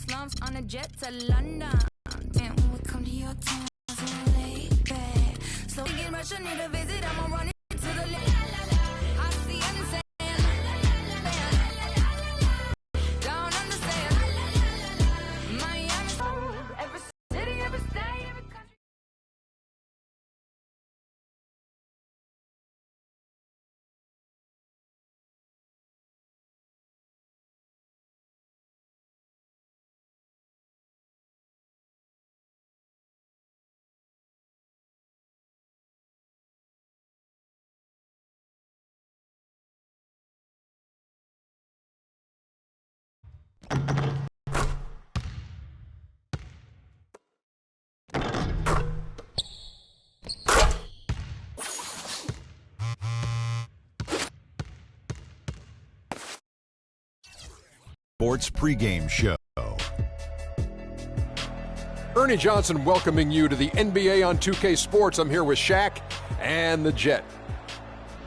slums on a jet to London. Damn, when we come to your town, so laid back. So we get much, I need a visit, I'ma run it to the left. I see and say, don't understand. Miami, every city, every state, every country. Sports pregame show. Ernie Johnson welcoming you to the NBA on 2K Sports. I'm here with Shaq and the Jet.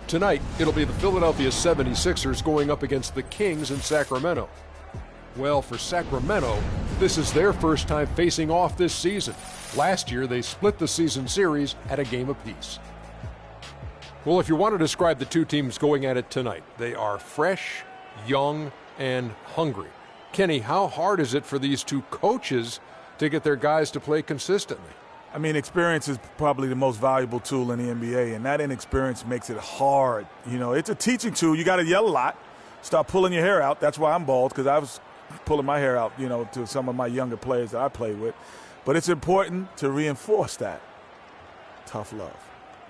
Tonight, it'll be the Philadelphia 76ers going up against the Kings in Sacramento. Well, for Sacramento, this is their first time facing off this season. Last year, they split the season series at a game apiece. Well, if you want to describe the two teams going at it tonight, they are fresh, young, and hungry. Kenny, how hard is it for these two coaches to get their guys to play consistently? I mean, experience is probably the most valuable tool in the NBA, and that inexperience makes it hard. You know, it's a teaching tool. You got to yell a lot, start pulling your hair out. That's why I'm bald, because I was pulling my hair out, you know, to some of my younger players that I played with. But it's important to reinforce that. Tough love.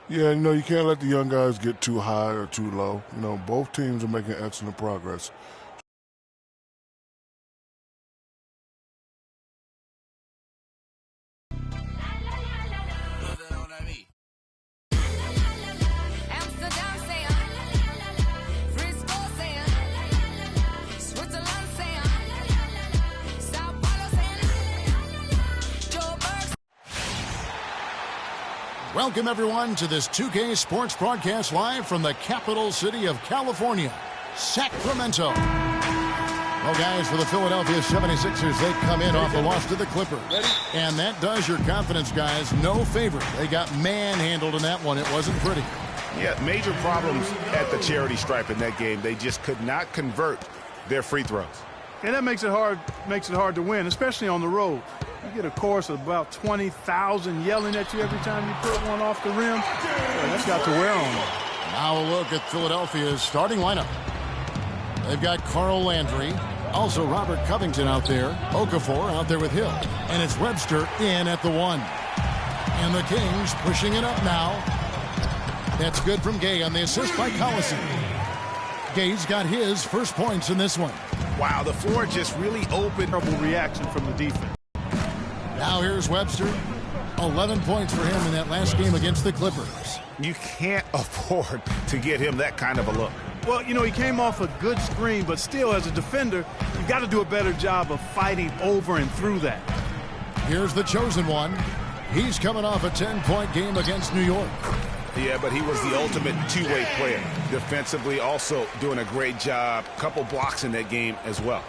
Yeah, you know, you can't let the young guys get too high or too low. You know, both teams are making excellent progress. Welcome, everyone, to this 2K Sports broadcast live from the capital city of California, Sacramento. Well, guys, for the Philadelphia 76ers, they come in off a loss to the Clippers. And that does your confidence, guys, no favor. They got manhandled in that one. It wasn't pretty. Yeah, major problems at the charity stripe in that game. They just could not convert their free throws. And that makes it hard to win, especially on the road. You get a chorus of about 20,000 yelling at you every time you put one off the rim. That's got to wear on them. Now a look at Philadelphia's starting lineup. They've got Carl Landry, also Robert Covington out there, Okafor out there with Hill, and it's Webster in at the 1. And the Kings pushing it up now. That's good from Gay on the assist by Collison. Gay's got his first points in this one. Wow, the floor just really open. Terrible reaction from the defense. Now here's Webster. 11 points for him in that last game against the Clippers. You can't afford to get him that kind of a look. Well, you know, he came off a good screen, but still, as a defender, you got to do a better job of fighting over and through that. Here's the chosen one. He's coming off a 10-point game against New York. Yeah, but he was the ultimate two-way player. Defensively, also doing a great job. Couple blocks in that game as well.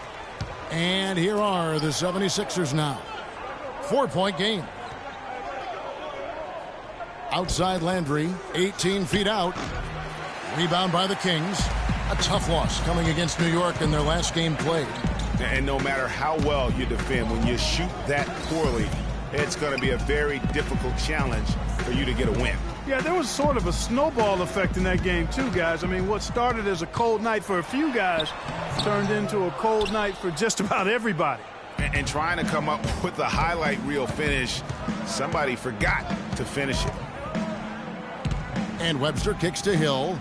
And here are the 76ers now. 4-point game. Outside Landry, 18 feet out. Rebound by the Kings. A tough loss coming against New York in their last game played. And no matter how well you defend, when you shoot that poorly, it's going to be a very difficult challenge for you to get a win. Yeah, there was sort of a snowball effect in that game too, guys. I mean, what started as a cold night for a few guys turned into a cold night for just about everybody. And trying to come up with the highlight reel finish, somebody forgot to finish it. And Webster kicks to Hill.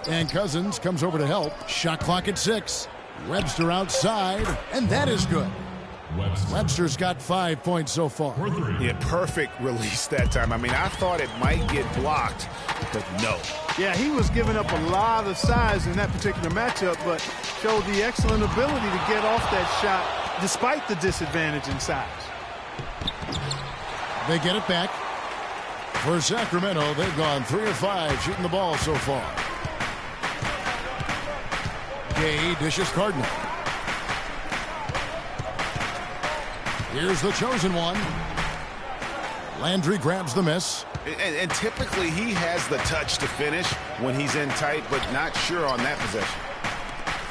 And Cousins comes over to help. Shot clock at 6. Webster outside, and that is good. Webster's got 5 points so far. Yeah, perfect release that time. I mean, I thought it might get blocked, but no. Yeah, he was giving up a lot of size in that particular matchup, but showed the excellent ability to get off that shot despite the disadvantage in size. They get it back. For Sacramento, they've gone 3 of 5 shooting the ball so far. Gay dishes Cardinal. Here's the chosen one. Landry grabs the miss. And typically he has the touch to finish when he's in tight, but not sure on that possession.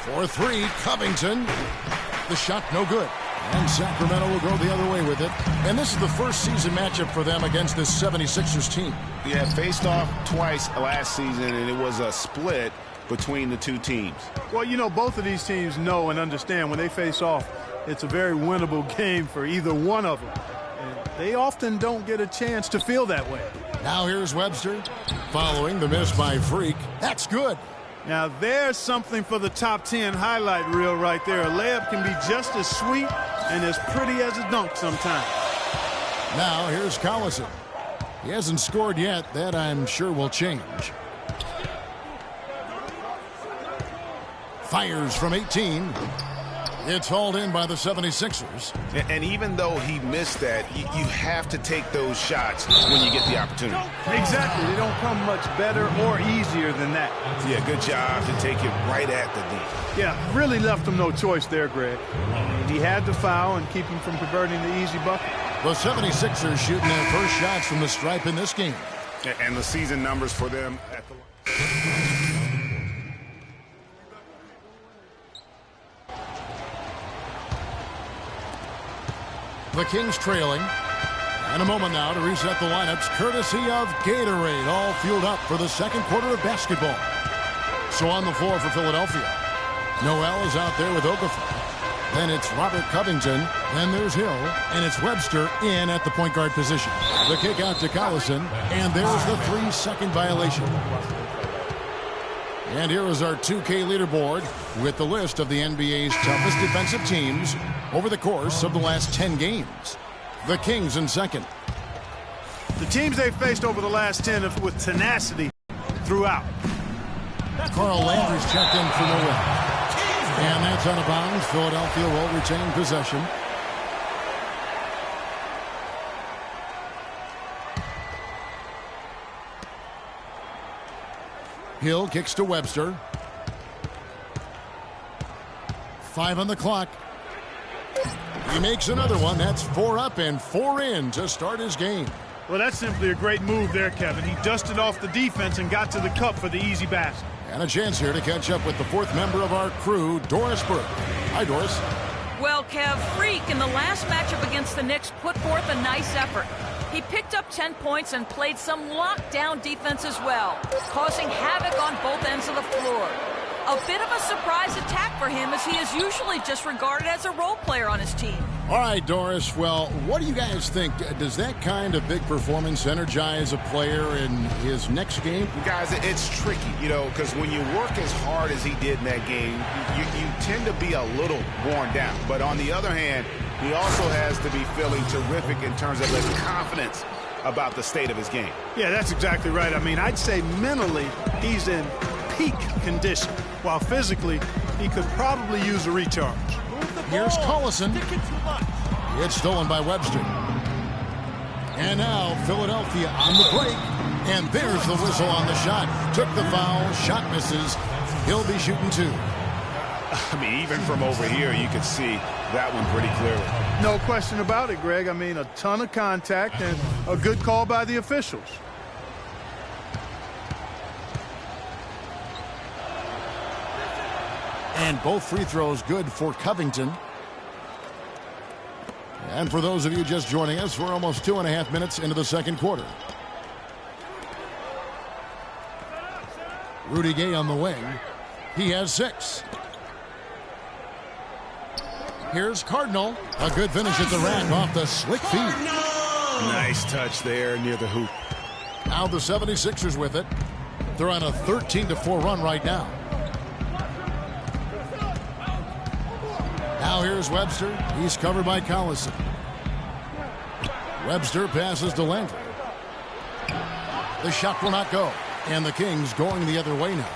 For three, Covington. The shot no good. And Sacramento will go the other way with it. And this is the first season matchup for them against this 76ers team. Yeah, faced off twice last season, and it was a split between the two teams. Well, you know, both of these teams know and understand when they face off, it's a very winnable game for either one of them. And they often don't get a chance to feel that way. Now here's Webster. Following the miss by Freak. That's good. Now there's something for the top 10 highlight reel right there. A layup can be just as sweet and as pretty as a dunk sometimes. Now here's Collison. He hasn't scored yet. That I'm sure will change. Fires from 18. It's hauled in by the 76ers. And even though he missed that, you have to take those shots when you get the opportunity. Exactly. They don't come much better or easier than that. Yeah, good job to take it right at the D. Yeah, really left him no choice there, Greg. He had to foul and keep him from converting the easy bucket. The 76ers shooting their first shots from the stripe in this game. And the season numbers for them at the line. The Kings trailing. And a moment now to reset the lineups, courtesy of Gatorade, all fueled up for the second quarter of basketball. So on the floor for Philadelphia, Noel is out there with Okafor. Then it's Robert Covington. Then there's Hill. And it's Webster in at the point guard position. The kick out to Collison. And there's the 3-second violation. And here is our 2K leaderboard with the list of the NBA's toughest defensive teams over the course of the last 10 games. The Kings in second. The teams they've faced over the last 10 with tenacity throughout. Carl Landry's checked in for no win. And that's out of bounds. Philadelphia will retain possession. Hill kicks to Webster. 5 on the clock. He makes another one. That's 4 up and 4 in to start his game. Well, that's simply a great move there, Kevin. He dusted off the defense and got to the cup for the easy basket. And a chance here to catch up with the fourth member of our crew, Doris Burke. Hi, Doris. Well, Kev, Freak in the last matchup against the Knicks put forth a nice effort. He picked up 10 points and played some lockdown defense as well, causing havoc on both ends of the floor. A bit of a surprise attack for him, as he is usually just regarded as a role player on his team. All right, Doris. Well, what do you guys think? Does that kind of big performance energize a player in his next game? Guys, it's tricky, because when you work as hard as he did in that game, you tend to be a little worn down. But on the other hand, he also has to be feeling terrific in terms of his confidence about the state of his game. Yeah, that's exactly right. I mean, I'd say mentally he's in peak condition, while physically he could probably use a recharge. Here's Collison. It's stolen by Webster. And now Philadelphia on the break. And there's the whistle on the shot. Took the foul. Shot misses. He'll be shooting 2. I mean, even from over here, you can see that one pretty clearly. No question about it, Greg. I mean, a ton of contact and a good call by the officials. And both free throws good for Covington. And for those of you just joining us, we're almost 2.5 minutes into the second quarter. Rudy Gay on the wing. He has 6. Here's Cardinal. A good finish at the rack off the slick feed. Nice touch there near the hoop. Now the 76ers with it. They're on a 13-4 run right now. Now here's Webster. He's covered by Collison. Webster passes to Landry. The shot will not go. And the Kings going the other way now.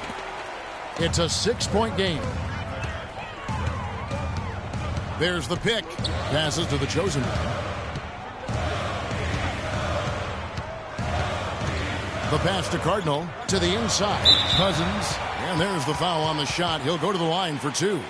It's a 6-point game. There's the pick. Passes to the chosen one. The pass to Cardinal to the inside. Cousins. And there's the foul on the shot. He'll go to the line for 2.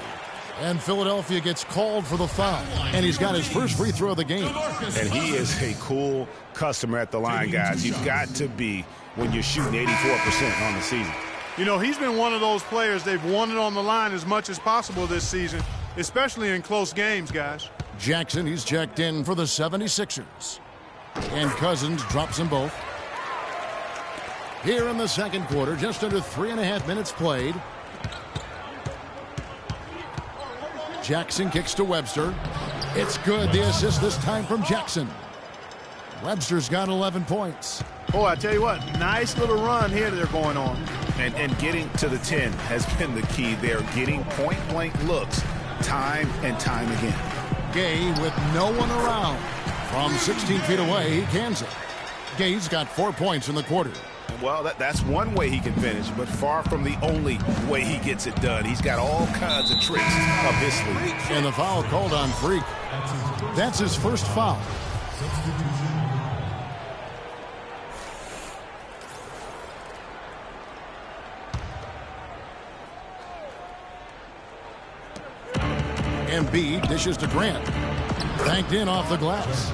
And Philadelphia gets called for the foul. And he's got his first free throw of the game. And he is a cool customer at the line, guys. You've got to be when you're shooting 84% on the season. You know, he's been one of those players they've wanted on the line as much as possible this season, especially in close games, guys. Jackson, he's checked in for the 76ers. And Cousins drops them both. Here in the second quarter, just under 3.5 minutes played. Jackson kicks to Webster. It's good. The assist this time from Jackson. Webster's got 11 points. Oh, I tell you what, nice little run here they're going on. And getting to the 10 has been the key. They're getting point-blank looks time and time again. Gay with no one around. From 16 feet away, he cans it. Gay's got 4 points in the quarter. Well, that's one way he can finish, but far from the only way he gets it done. He's got all kinds of tricks up his sleeve. And the foul called on Freak. That's his first foul. Embiid dishes to Grant. Banked in off the glass.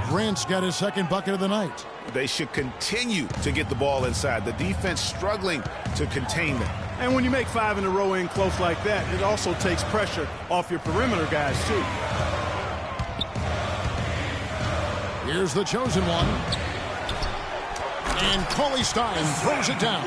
Grant's got his second bucket of the night. They should continue to get the ball inside. The defense struggling to contain them. And when you make 5 in a row in close like that, it also takes pressure off your perimeter guys, too. Here's the chosen one. And Cauley Stein throws it down.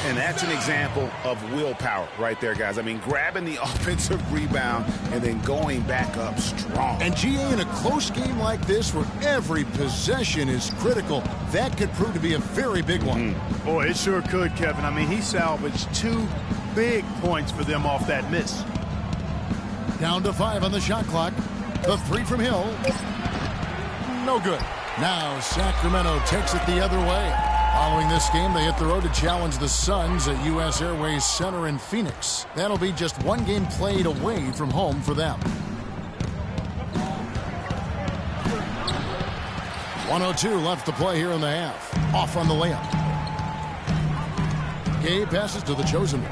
And that's an example of willpower right there, guys. I mean, grabbing the offensive rebound and then going back up strong. And GA, in a close game like this where every possession is critical, that could prove to be a very big one. Boy, it sure could, Kevin. I mean, he salvaged 2 big points for them off that miss. Down to 5 on the shot clock. The 3 from Hill. No good. Now Sacramento takes it the other way. Following this game, they hit the road to challenge the Suns at U.S. Airways Center in Phoenix. That'll be just 1 game played away from home for them. 1:02 left to play here in the half. Off on the layup. Gay passes to the chosen one.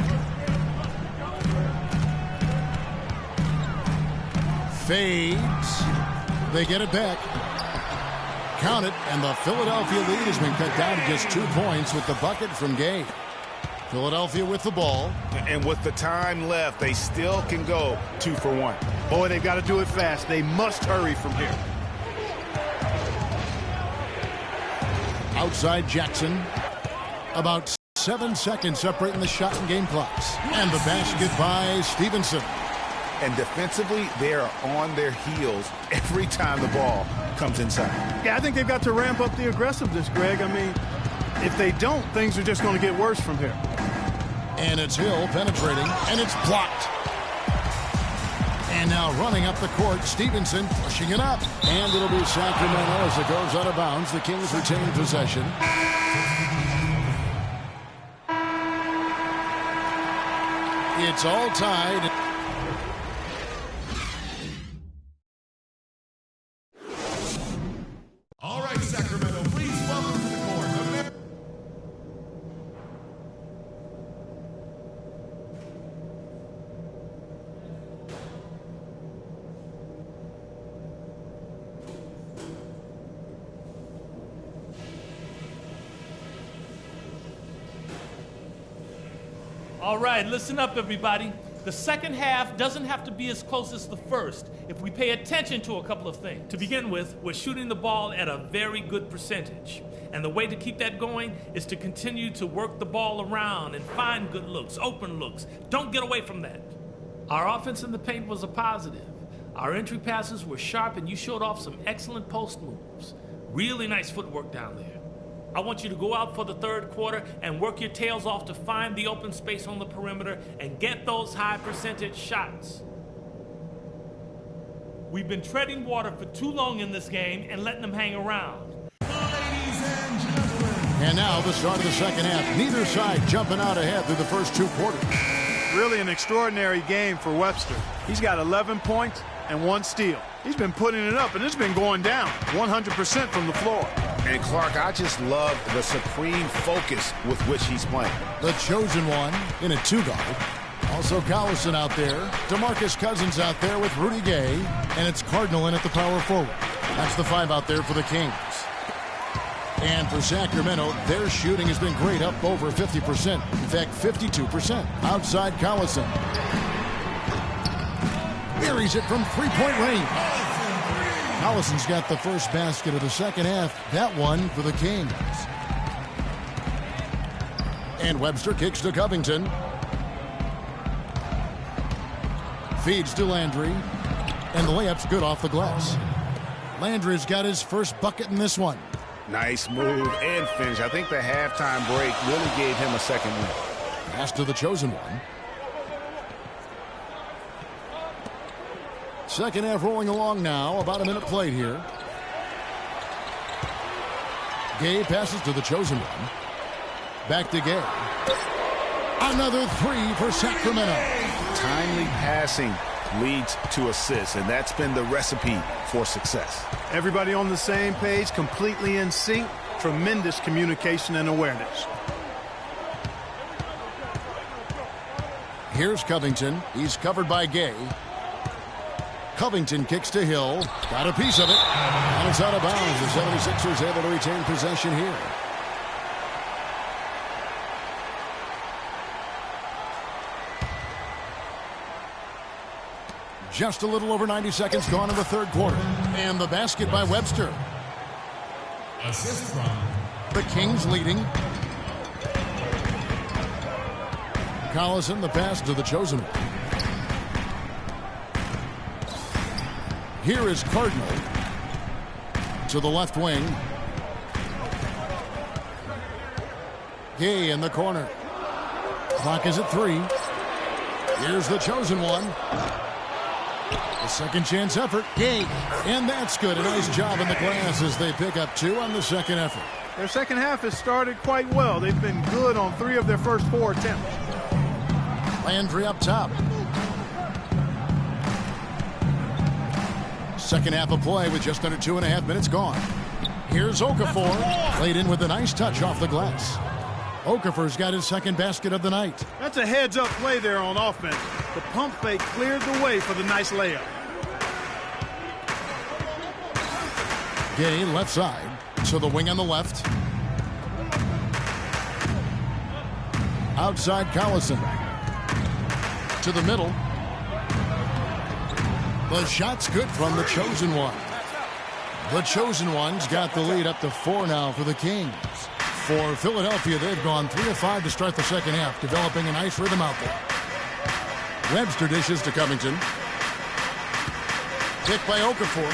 Fades. They get it back. Count it, and the Philadelphia lead has been cut down to just 2 points with the bucket from Gay. Philadelphia with the ball. And with the time left, they still can go 2 for 1. Boy, they've got to do it fast. They must hurry from here. Outside Jackson. About 7 seconds separating the shot and game clocks. And the basket by Stevenson. And defensively, they are on their heels every time the ball comes inside. Yeah, I think they've got to ramp up the aggressiveness, Greg. I mean, if they don't, things are just going to get worse from here. And it's Hill penetrating, and it's blocked. And now running up the court, Stevenson pushing it up. And it'll be Sacramento as it goes out of bounds. The Kings retain possession. It's all tied. All right, Sacramento, please welcome to the court. All right, listen up, everybody. The second half doesn't have to be as close as the first if we pay attention to a couple of things. To begin with, we're shooting the ball at a very good percentage. And the way to keep that going is to continue to work the ball around and find good looks, open looks. Don't get away from that. Our offense in the paint was a positive. Our entry passes were sharp, and you showed off some excellent post moves. Really nice footwork down there. I want you to go out for the third quarter and work your tails off to find the open space on the perimeter and get those high percentage shots. We've been treading water for too long in this game and letting them hang around. And now the start of the second half. Neither side jumping out ahead through the first 2 quarters. Really an extraordinary game for Webster. He's got 11 points and 1 steal. He's been putting it up, and it's been going down 100% from the floor. And Clark, I just love the supreme focus with which he's playing. The chosen one in a 2-guard. Also Collison out there. DeMarcus Cousins out there with Rudy Gay. And it's Cardinal in at the power forward. That's the 5 out there for the Kings. And for Sacramento, their shooting has been great, up over 50%. In fact, 52%. Outside Collison. Buries it from three-point range. Collison's got the first basket of the second half. That one for the Kings. And Webster kicks to Covington. Feeds to Landry. And the layup's good off the glass. Landry's got his first bucket in this one. Nice move and finish. I think the halftime break really gave him a second win. Pass to the chosen one. Second half rolling along now. About a minute played here. Gay passes to the chosen one. Back to Gay. Another 3 for Sacramento. Timely passing leads to assists, and that's been the recipe for success. Everybody on the same page, completely in sync. Tremendous communication and awareness. Here's Covington. He's covered by Gay. Covington kicks to Hill. Got a piece of it. And it's out of bounds. The 76ers able to retain possession here. Just a little over 90 seconds gone in the third quarter. And the basket by Webster. Assist from The Kings leading. Collison, the pass to the chosen one. Here is Cardinal to the left wing. Gay in the corner. Clock is at 3. Here's the chosen one. A second chance effort. Gay. And that's good. A nice job in the glass as they pick up 2 on the second effort. Their second half has started quite well. They've been good on 3 of their first 4 attempts. Landry up top. Second half of play with just under 2.5 minutes gone. Here's Okafor. Played in with a nice touch off the glass. Okafor's got his second basket of the night. That's a heads-up play there on offense. The pump fake cleared the way for the nice layup. Gay left side. To the wing on the left. Outside Collison. To the middle. The shot's good from the chosen one. The chosen one's got the lead up to 4 now for the Kings. For Philadelphia, they've gone 3 of 5 to start the second half, developing a nice rhythm out there. Webster dishes to Covington. Pick by Okafor.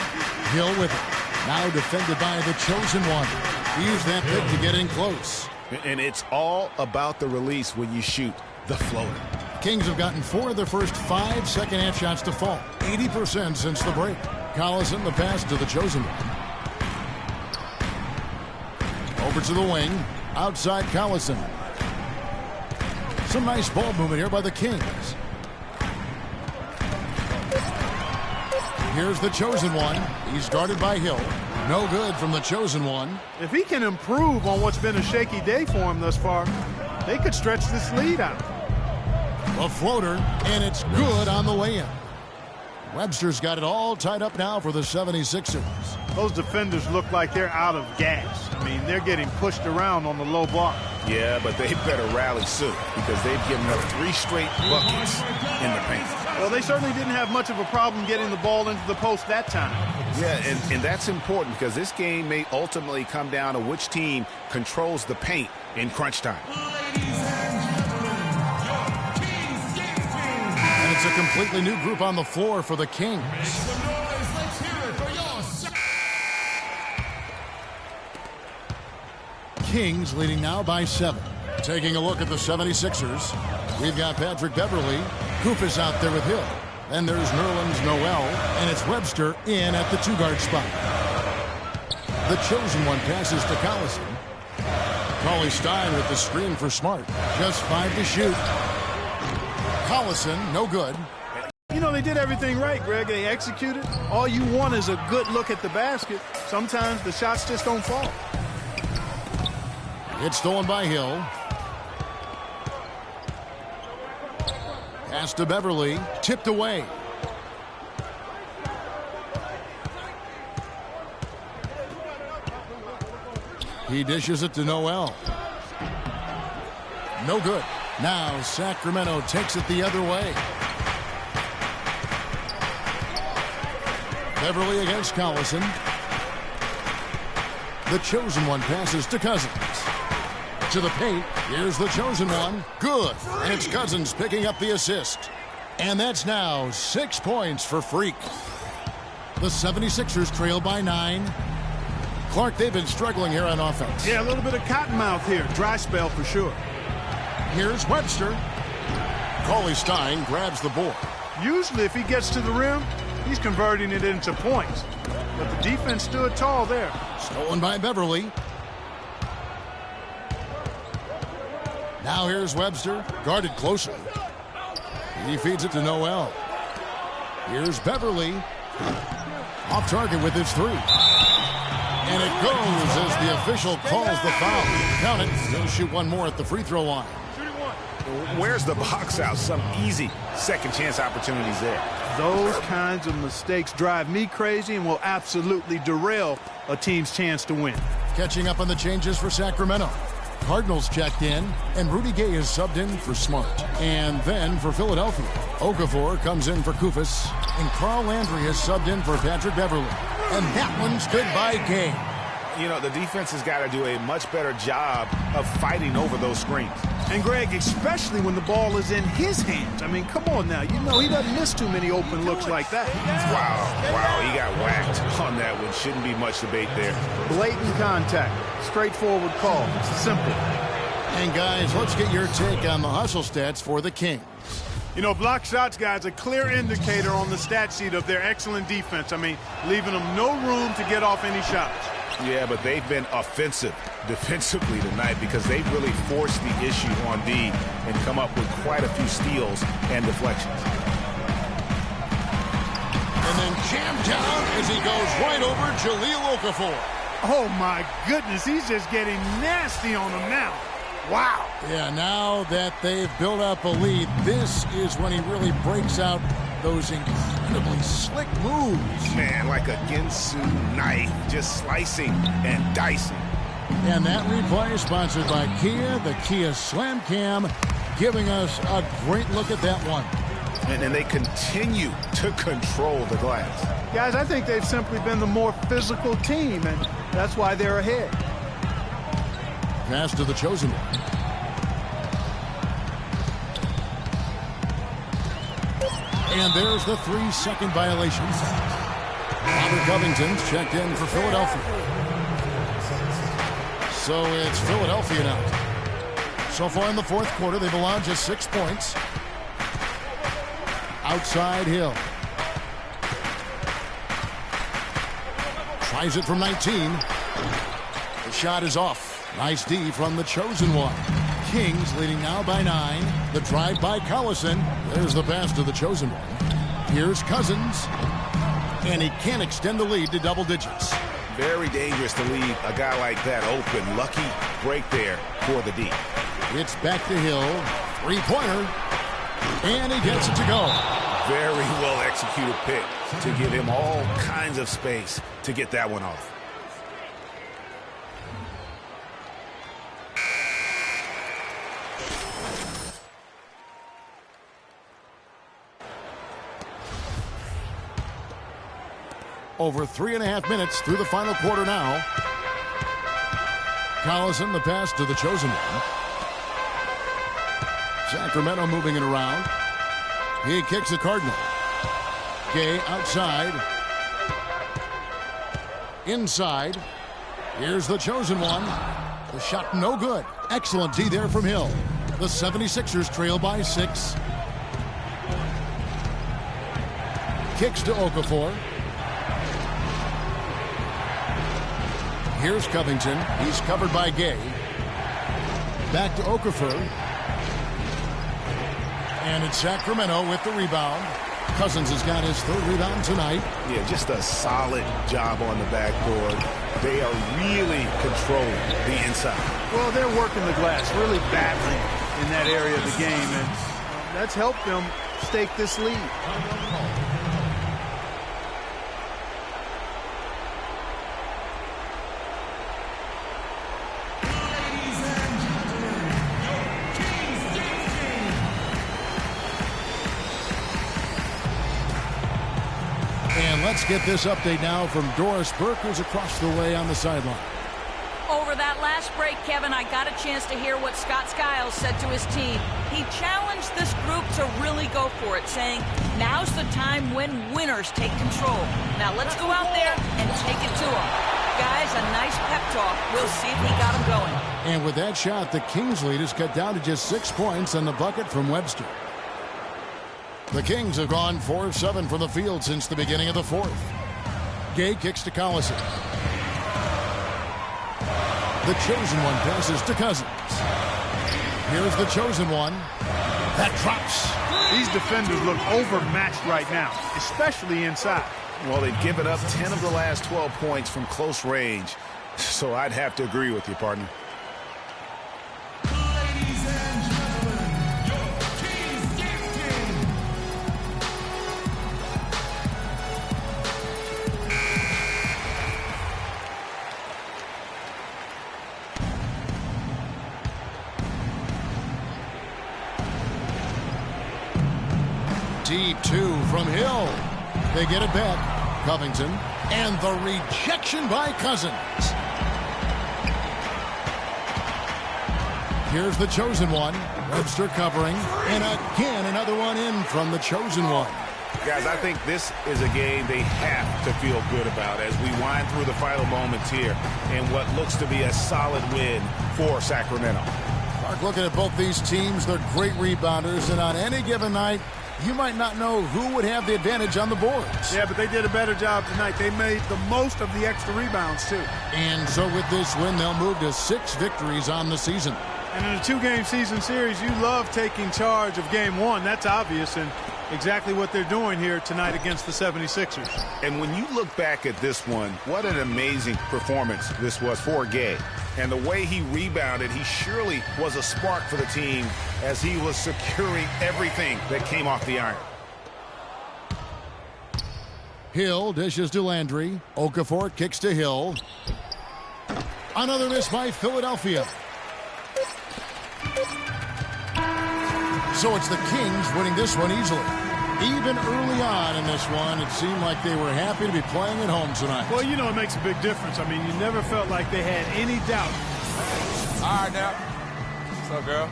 Hill with it. Now defended by the chosen one. Use that pick to get in close. And it's all about the release when you shoot the floater. Kings have gotten 4 of their first 5 second half shots to fall. 80% since the break. Collison the pass to the chosen one. Over to the wing. Outside Collison. Some nice ball movement here by the Kings. Here's the chosen one. He's guarded by Hill. No good from the chosen one. If he can improve on what's been a shaky day for him thus far, they could stretch this lead out. A floater, and it's good on the way in. Webster's got it all tied up now for the 76ers. Those defenders look like they're out of gas. I mean, they're getting pushed around on the low block. Yeah, but they better rally soon because they've given up 3 straight buckets in the paint. Well, they certainly didn't have much of a problem getting the ball into the post that time. Yeah, and that's important because this game may ultimately come down to which team controls the paint in crunch time. And it's a completely new group on the floor for the Kings. Kings leading now by 7. Taking a look at the 76ers. We've got Patrick Beverly. Koufis out there with Hill. Then there's Nerlens Noel. And it's Webster in at the 2-guard spot. The chosen one passes to Collison. Cauley Stein with the screen for Smart. Just 5 to shoot. Collison, no good. You know, they did everything right, Greg. They executed. All you want is a good look at the basket. Sometimes the shots just don't fall. It's stolen by Hill. Pass to Beverly. Tipped away. He dishes it to Noel. No good. Now Sacramento takes it the other way. Beverly against Collison. The chosen one passes to Cousins. To the paint. Here's the chosen one. Good. And it's Cousins picking up the assist. And that's now 6 points for Freak. The 76ers trail by 9. Clark, they've been struggling here on offense. Yeah, a little bit of cottonmouth here. Dry spell for sure. Here's Webster. Cauley Stein grabs the board. Usually if he gets to the rim, he's converting it into points. But the defense stood tall there. Stolen by Beverly. Now here's Webster, guarded closely. He feeds it to Noel. Here's Beverly. Off target with his 3. And it goes as the official calls the foul. Count it. He'll shoot one more at the free throw line. Where's the box out? Some easy second chance opportunities there. Those kinds of mistakes drive me crazy and will absolutely derail a team's chance to win. Catching up on the changes for Sacramento. Cardinals checked in, and Rudy Gay is subbed in for Smart. And then for Philadelphia, Okafor comes in for Kufis, and Carl Landry has subbed in for Patrick Beverly. And that one's good by Gay. You know, the defense has got to do a much better job of fighting over those screens. And Greg, especially when the ball is in his hands. I mean, come on now. You know he doesn't miss too many open looks like that. Wow, he got whacked on that one. Shouldn't be much debate there. Blatant contact. Straightforward call. Simple. And guys, let's get your take on the hustle stats for the Kings. You know, block shots, guys, a clear indicator on the stat sheet of their excellent defense. I mean, leaving them no room to get off any shots. Yeah, but they've been offensive defensively tonight because they've really forced the issue on D and come up with quite a few steals and deflections. And then jammed down as he goes right over Jahlil Okafor. Oh, my goodness, he's just getting nasty on him now. Wow. Yeah, now that they've built up a lead, this is when he really breaks out those incredibly slick moves. Man, like a Ginsu knife, just slicing and dicing. And that replay sponsored by Kia, the Kia Slam Cam, giving us a great look at that one. And they continue to control the glass. Guys, I think they've simply been the more physical team, and that's why they're ahead. Pass to the chosen one. And there's the 3-second violation. Robert Covington's checked in for Philadelphia. So it's Philadelphia now. So far in the fourth quarter, they've allowed just 6 points. Outside Hill. Tries it from 19. The shot is off. Nice D from the chosen one. Kings leading now by 9. The drive by Collison. There's the pass to the chosen one. Here's Cousins. And he can't extend the lead to double digits. Very dangerous to leave a guy like that open. Lucky break there for the D. It's back to Hill. 3-pointer. And he gets it to go. Very well executed pick to give him all kinds of space to get that one off. Over 3.5 minutes through the final quarter now. Collison, the pass to the chosen one. Sacramento moving it around. He kicks the Cardinal. Gay outside. Inside. Here's the chosen one. The shot no good. Excellent D there from Hill. The 76ers trail by 6. Kicks to Okafor. Here's Covington. He's covered by Gay. Back to Okafor. And it's Sacramento with the rebound. Cousins has got his 3rd rebound tonight. Yeah, just a solid job on the backboard. They are really controlling the inside. Well, they're working the glass really badly in that area of the game, and that's helped them stake this lead. And let's get this update now from Doris Burke, who's across the way on the sideline. Over that last break, Kevin, I got a chance to hear what Scott Skiles said to his team. He challenged this group to really go for it, saying, now's the time when winners take control. Now let's go out there and take it to them. Guys, a nice pep talk. We'll see if he got them going. And with that shot, the Kings lead is cut down to just 6 points on the bucket from Webster. The Kings have gone 4 of 7 from the field since the beginning of the fourth. Gay kicks to Collison. The chosen one passes to Cousins. Here's the chosen one. That drops. These defenders look overmatched right now, especially inside. Well, they've given up 10 of the last 12 points from close range. So I'd have to agree with you, partner. Ladies and gentlemen, your Kings game team. Deep 2 from Hill. They get it back. Covington. And the rejection by Cousins. Here's the chosen one. Webster covering. And again, another one in from the chosen one. Guys, I think this is a game they have to feel good about as we wind through the final moments here in what looks to be a solid win for Sacramento. Mark, looking at both these teams, they're great rebounders, and on any given night, you might not know who would have the advantage on the boards. Yeah, but they did a better job tonight. They made the most of the extra rebounds, too. And so with this win, they'll move to 6 victories on the season. And in a 2-game season series, you love taking charge of game 1. That's obvious, and exactly what they're doing here tonight against the 76ers. And when you look back at this one, what an amazing performance this was for Gay. And the way he rebounded, he surely was a spark for the team as he was securing everything that came off the iron. Hill dishes to Landry. Okafor kicks to Hill. Another miss by Philadelphia. So it's the Kings winning this one easily. Even early on in this one, it seemed like they were happy to be playing at home tonight. Well, you know, it makes a big difference. I mean, you never felt like they had any doubt. All right, now. What's up, girl?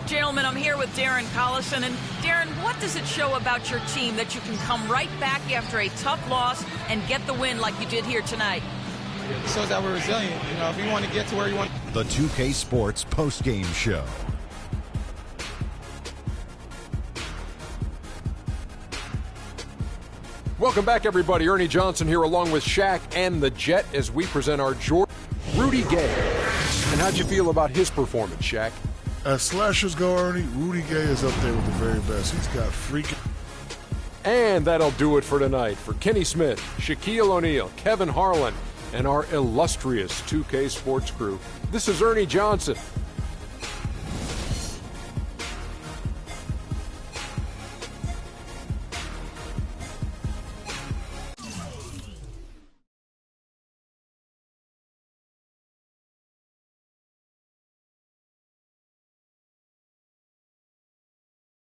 Gentlemen, I'm here with Darren Collison. And Darren, what does it show about your team that you can come right back after a tough loss and get the win like you did here tonight? It shows that we're resilient. You know, if you want to get to where you want. The 2K Sports post-game show. Welcome back, everybody. Ernie Johnson here along with Shaq and the Jet as we present our Rudy Gay. And how'd you feel about his performance, Shaq? As slashers go, Ernie, Rudy Gay is up there with the very best. He's got freaking... And that'll do it for tonight. For Kenny Smith, Shaquille O'Neal, Kevin Harlan, and our illustrious 2K Sports crew, this is Ernie Johnson.